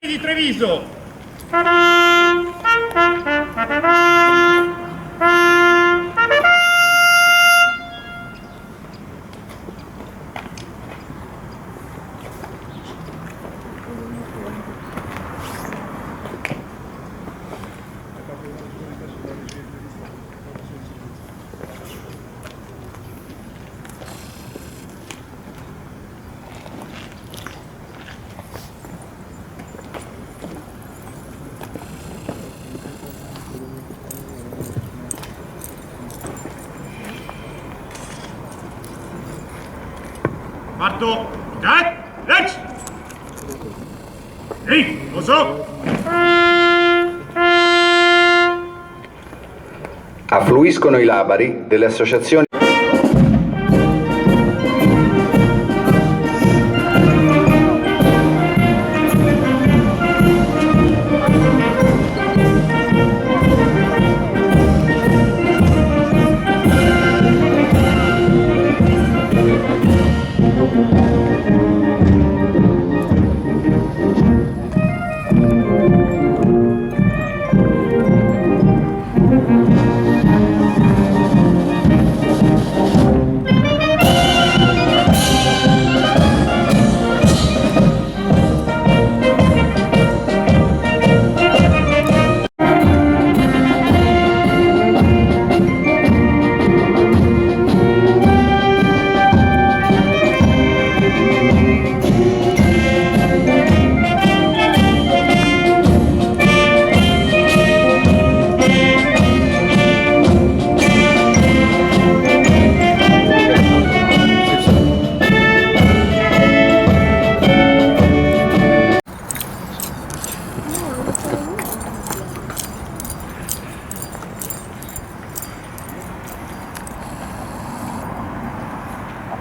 di Treviso. Parto! Cat! Lex! Ehi, lo so! Affluiscono i labari delle associazioni.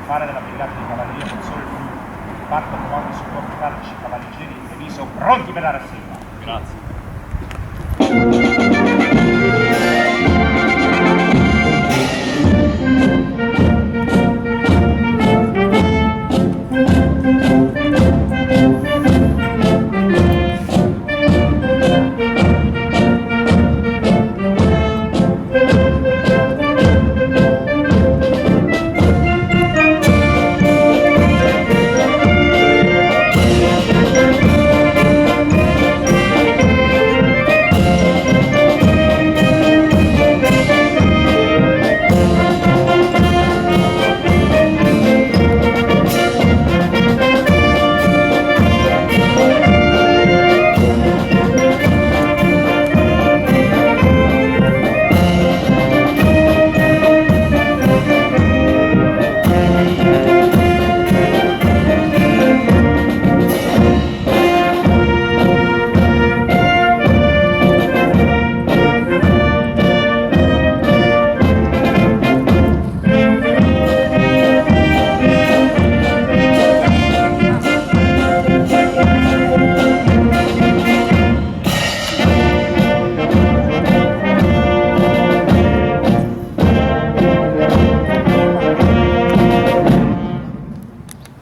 Fare della brigata di cavalleria con solo il parto comando supporto carci cavalleggeri di Treviso pronti per la rassegna. Grazie.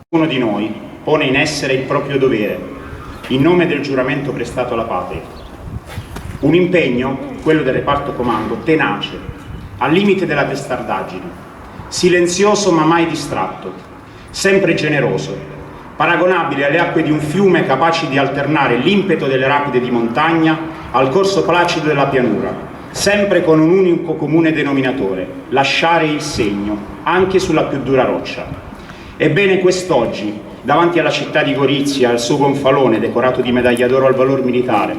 Uno di noi pone in essere il proprio dovere, in nome del giuramento prestato alla patria. Un impegno, quello del reparto comando, tenace, al limite della testardaggine, silenzioso ma mai distratto, sempre generoso, paragonabile alle acque di un fiume capaci di alternare l'impeto delle rapide di montagna al corso placido della pianura, sempre con un unico comune denominatore: lasciare il segno, anche sulla più dura roccia. Ebbene, quest'oggi, davanti alla città di Gorizia, al suo gonfalone decorato di medaglia d'oro al valor militare,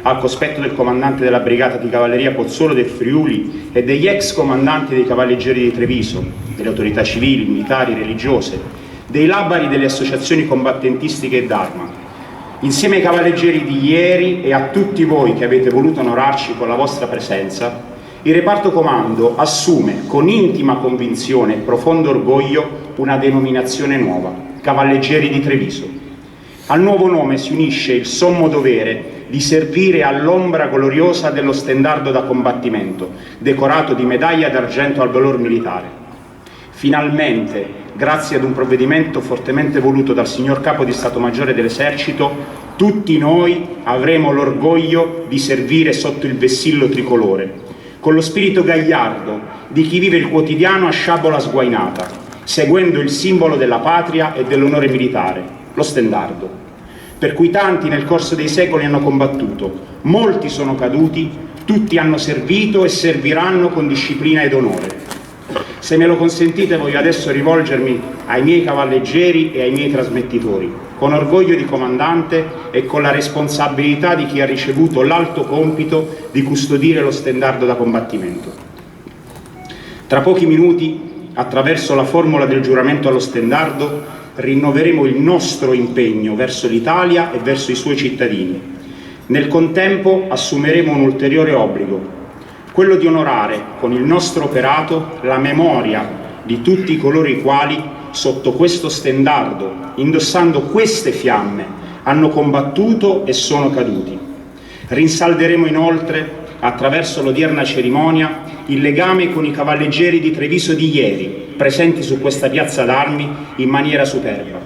al cospetto del comandante della brigata di cavalleria Pozzolo del Friuli e degli ex comandanti dei cavalleggeri di Treviso, delle autorità civili, militari, religiose, dei labari delle associazioni combattentistiche e d'arma, insieme ai cavalleggeri di ieri e a tutti voi che avete voluto onorarci con la vostra presenza, il reparto comando assume con intima convinzione e profondo orgoglio una denominazione nuova: Cavalleggeri di Treviso. Al nuovo nome si unisce il sommo dovere di servire all'ombra gloriosa dello stendardo da combattimento, decorato di medaglia d'argento al valor militare. Finalmente, grazie ad un provvedimento fortemente voluto dal signor Capo di Stato Maggiore dell'Esercito, tutti noi avremo l'orgoglio di servire sotto il vessillo tricolore, con lo spirito gagliardo di chi vive il quotidiano a sciabola sguainata, seguendo il simbolo della patria e dell'onore militare, lo stendardo, per cui tanti nel corso dei secoli hanno combattuto, molti sono caduti, tutti hanno servito e serviranno con disciplina ed onore. Se me lo consentite, voglio adesso rivolgermi ai miei cavalleggeri e ai miei trasmettitori, con orgoglio di comandante e con la responsabilità di chi ha ricevuto l'alto compito di custodire lo stendardo da combattimento. Tra pochi minuti, attraverso la formula del giuramento allo stendardo, rinnoveremo il nostro impegno verso l'Italia e verso i suoi cittadini. Nel contempo assumeremo un ulteriore obbligo, quello di onorare con il nostro operato la memoria di tutti coloro i quali, sotto questo stendardo, indossando queste fiamme, hanno combattuto e sono caduti. Rinsalderemo inoltre, attraverso l'odierna cerimonia, il legame con i cavalleggeri di Treviso di ieri, presenti su questa piazza d'armi in maniera superba.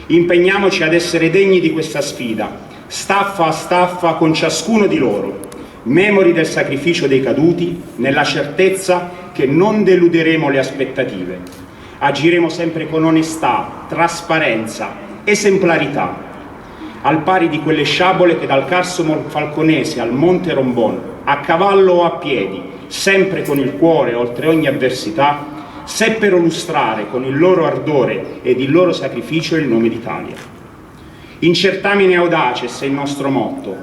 Impegniamoci ad essere degni di questa sfida, staffa a staffa con ciascuno di loro, memori del sacrificio dei caduti, nella certezza che non deluderemo le aspettative. Agiremo sempre con onestà, trasparenza, esemplarità, al pari di quelle sciabole che dal Carso Falconese al Monte Rombon, a cavallo o a piedi, sempre con il cuore oltre ogni avversità, seppero lustrare con il loro ardore ed il loro sacrificio il nome d'Italia. Incertamine audaces è il nostro motto,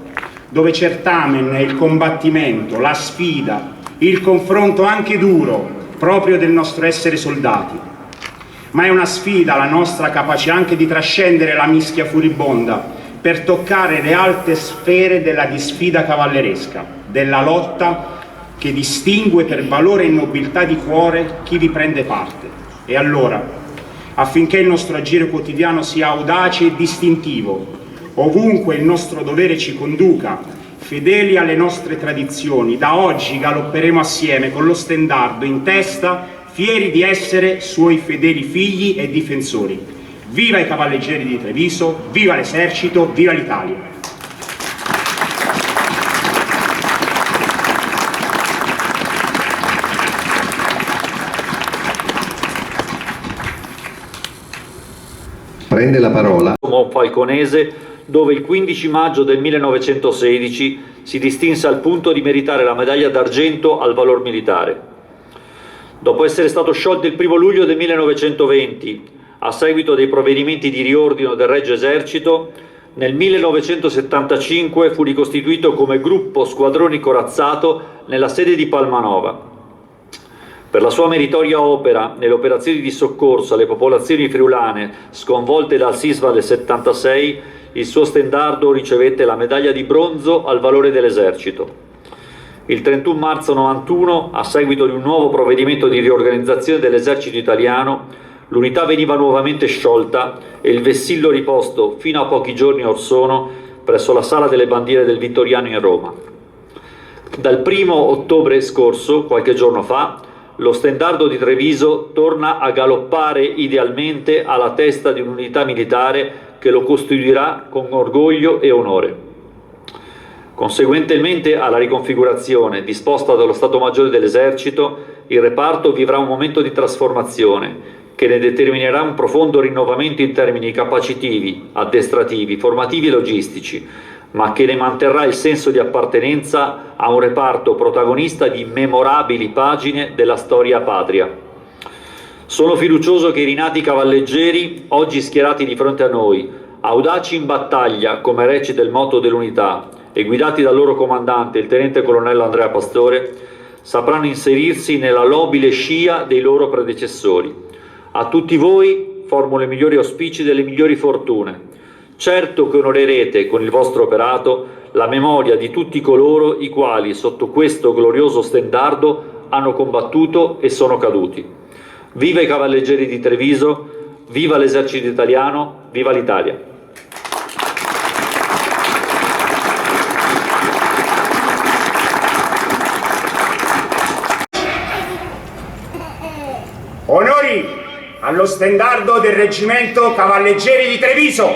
dove certamen è il combattimento, la sfida, il confronto anche duro, proprio del nostro essere soldati. Ma è una sfida la nostra, capace anche di trascendere la mischia furibonda per toccare le alte sfere della disfida cavalleresca, della lotta che distingue per valore e nobiltà di cuore chi vi prende parte. E allora, affinché il nostro agire quotidiano sia audace e distintivo, ovunque il nostro dovere ci conduca, fedeli alle nostre tradizioni, da oggi galopperemo assieme con lo stendardo in testa, fieri di essere suoi fedeli figli e difensori. Viva i cavalleggeri di Treviso, viva l'esercito, viva l'Italia! Prende la parola Monfalconese, dove il 15 maggio del 1916 si distinse al punto di meritare la medaglia d'argento al valor militare. Dopo essere stato sciolto il 1 luglio del 1920, a seguito dei provvedimenti di riordino del Regio Esercito, nel 1975 fu ricostituito come gruppo squadroni corazzato nella sede di Palmanova. Per la sua meritoria opera nelle operazioni di soccorso alle popolazioni friulane sconvolte dal sisma del 76, il suo stendardo ricevette la medaglia di bronzo al valore dell'esercito. Il 31 marzo 91, a seguito di un nuovo provvedimento di riorganizzazione dell'esercito italiano, l'unità veniva nuovamente sciolta e il vessillo riposto fino a pochi giorni or sono presso la Sala delle Bandiere del Vittoriano in Roma. Dal 1 ottobre scorso, qualche giorno fa, lo stendardo di Treviso torna a galoppare idealmente alla testa di un'unità militare che lo custodierà con orgoglio e onore. Conseguentemente alla riconfigurazione disposta dallo Stato Maggiore dell'Esercito, il reparto vivrà un momento di trasformazione che ne determinerà un profondo rinnovamento in termini capacitivi, addestrativi, formativi e logistici, ma che ne manterrà il senso di appartenenza a un reparto protagonista di memorabili pagine della storia patria. Sono fiducioso che i rinati cavalleggeri, oggi schierati di fronte a noi, audaci in battaglia, come recita il motto dell'unità, e guidati dal loro comandante, il tenente colonnello Andrea Pastore, sapranno inserirsi nella nobile scia dei loro predecessori. A tutti voi formulo i migliori auspici delle migliori fortune. Certo che onorerete con il vostro operato la memoria di tutti coloro i quali sotto questo glorioso stendardo hanno combattuto e sono caduti. Viva i cavalleggeri di Treviso, viva l'esercito italiano, viva l'Italia! Onori allo stendardo del reggimento Cavalleggeri di Treviso!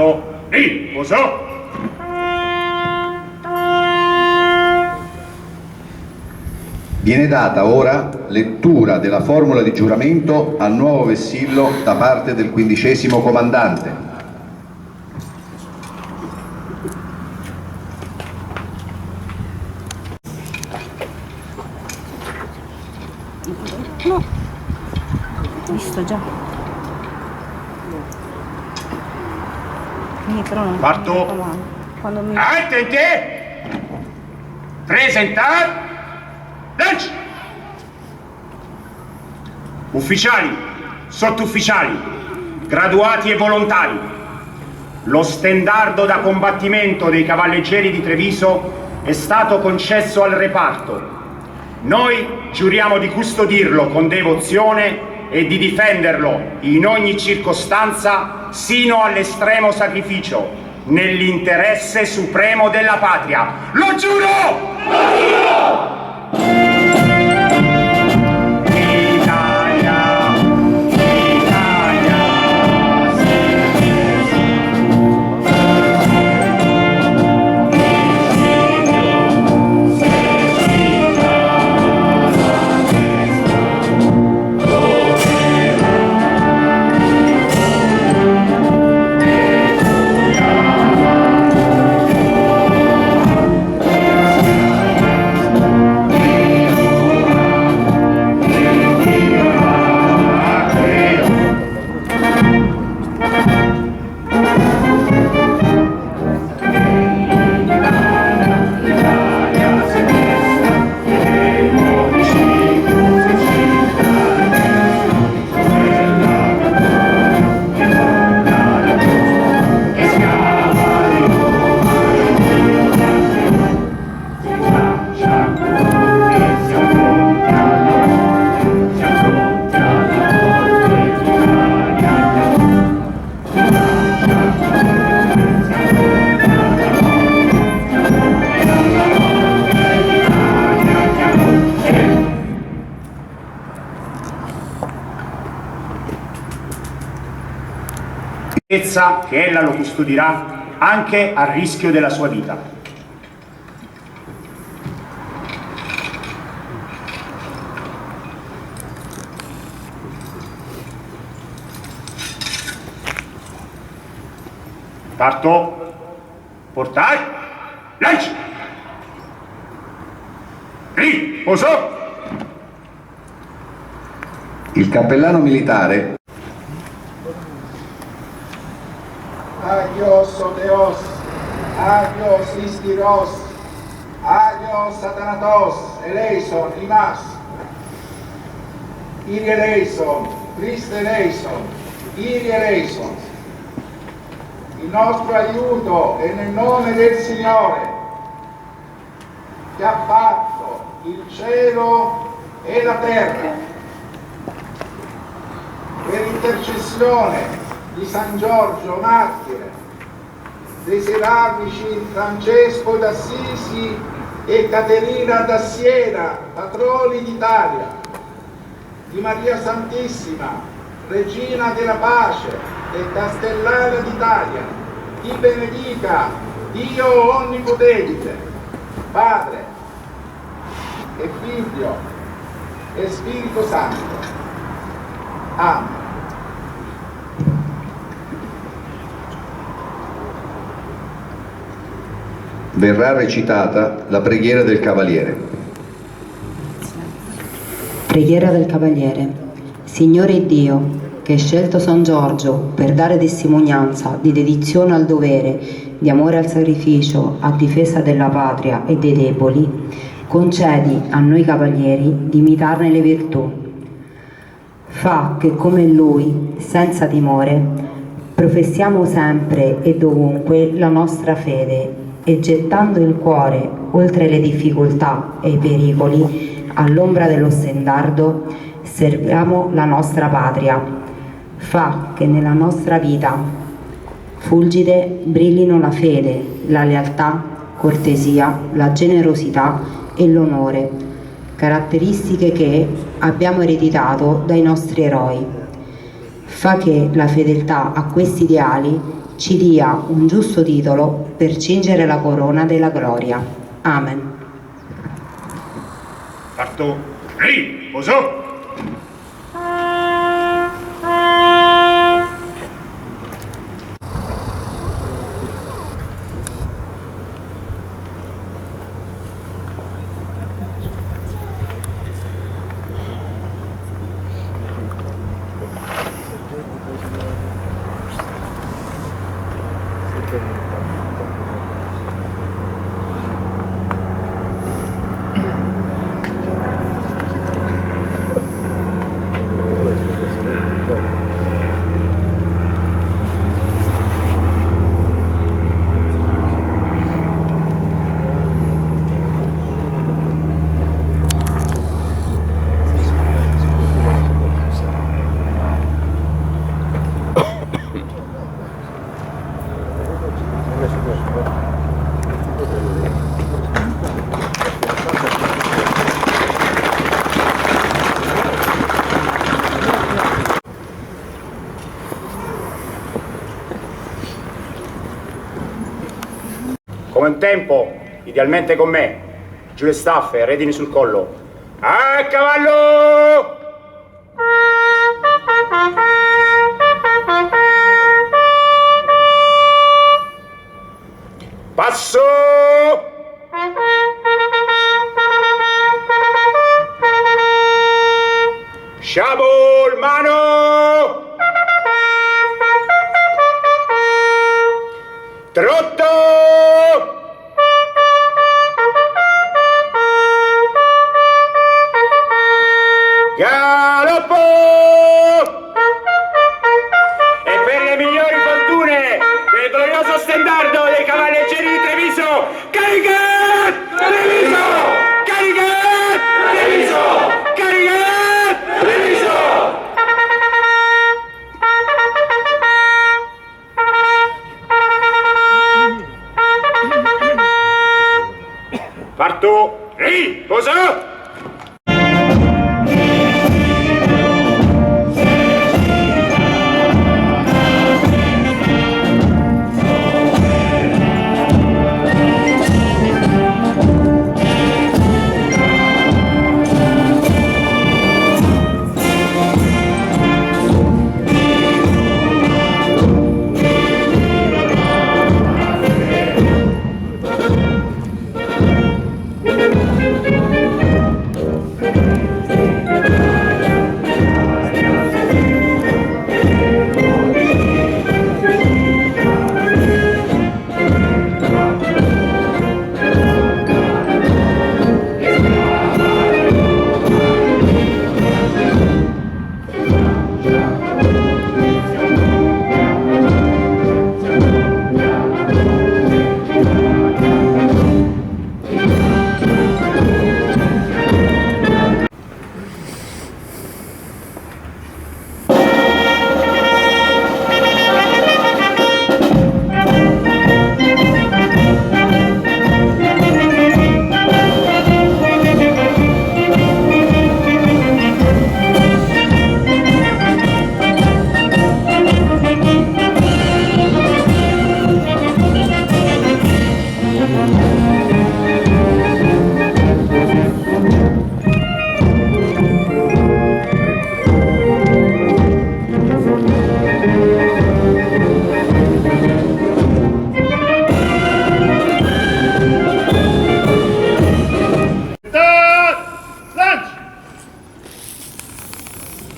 Parto. Riposo. Viene data ora lettura della formula di giuramento al nuovo vessillo da parte del 15° comandante. No, visto già. Però non Parto. quando mi... Attente! Presentar! Lanci! Ufficiali, sottufficiali, graduati e volontari, lo stendardo da combattimento dei cavalleggeri di Treviso è stato concesso al reparto. Noi giuriamo di custodirlo con devozione e di difenderlo in ogni circostanza sino all'estremo sacrificio, nell'interesse supremo della patria. Lo giuro! Lo giuro! che ella lo custodirà anche a rischio della sua vita. Parto. Portai. Lanci. Riposo. Il cappellano militare. Agios Oteos, Agios Istiros, Agios Satanatos, eleison, imas, Iri eleison, Christe eleison, Iri eleison. Il nostro aiuto è nel nome del Signore, che ha fatto il cielo e la terra, per intercessione di San Giorgio Martire, dei seraffici Francesco d'Assisi e Caterina da Siena, patroni d'Italia, di Maria Santissima, Regina della Pace e Castellana d'Italia, ti benedica Dio Onnipotente, Padre e Figlio e Spirito Santo. Amen. Verrà recitata la preghiera del Cavaliere. Preghiera del Cavaliere. Signore Dio, che hai scelto San Giorgio per dare testimonianza di dedizione al dovere, di amore al sacrificio, a difesa della patria e dei deboli, concedi a noi cavalieri di imitarne le virtù. Fa che come Lui, senza timore, professiamo sempre e dovunque la nostra fede e gettando il cuore oltre le difficoltà e i pericoli, all'ombra dello stendardo, serviamo la nostra patria. Fa che nella nostra vita fulgide brillino la fede, la lealtà, cortesia, la generosità e l'onore, caratteristiche che abbiamo ereditato dai nostri eroi. Fa che la fedeltà a questi ideali ci dia un giusto titolo per cingere la corona della gloria. Amen. Parto. Riposo. Come un tempo, idealmente con me, giù le staffe, redini sul collo. A cavallo! Passo! Sciabol, mano! Trotto! Galoppo! E per le migliori fortune del glorioso stendardo dei cavalleggeri di Treviso, carica! Treviso! Carica! Treviso! Carica! Treviso! Parto! Riposo!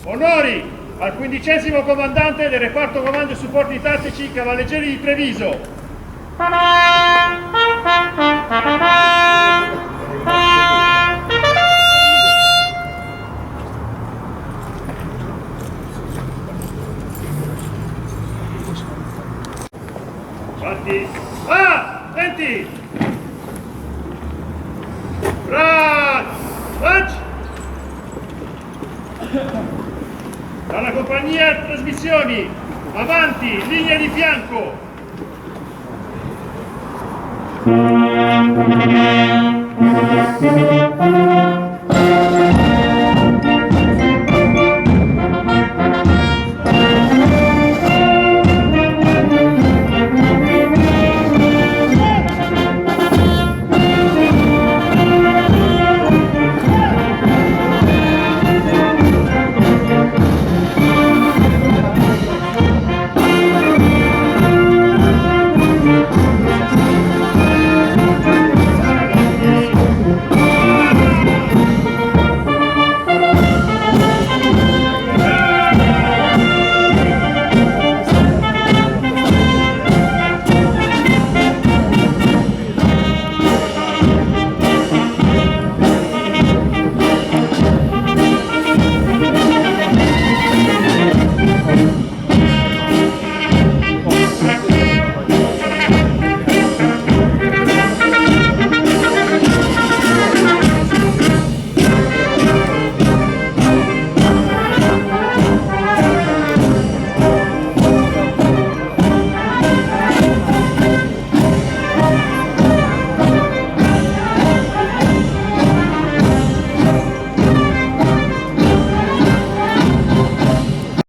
Onori al 15° comandante del reparto comando e supporti tattici cavalleggeri di Treviso. Avanti. Senti! Lancia! Dalla compagnia trasmissioni, avanti, linea di fianco!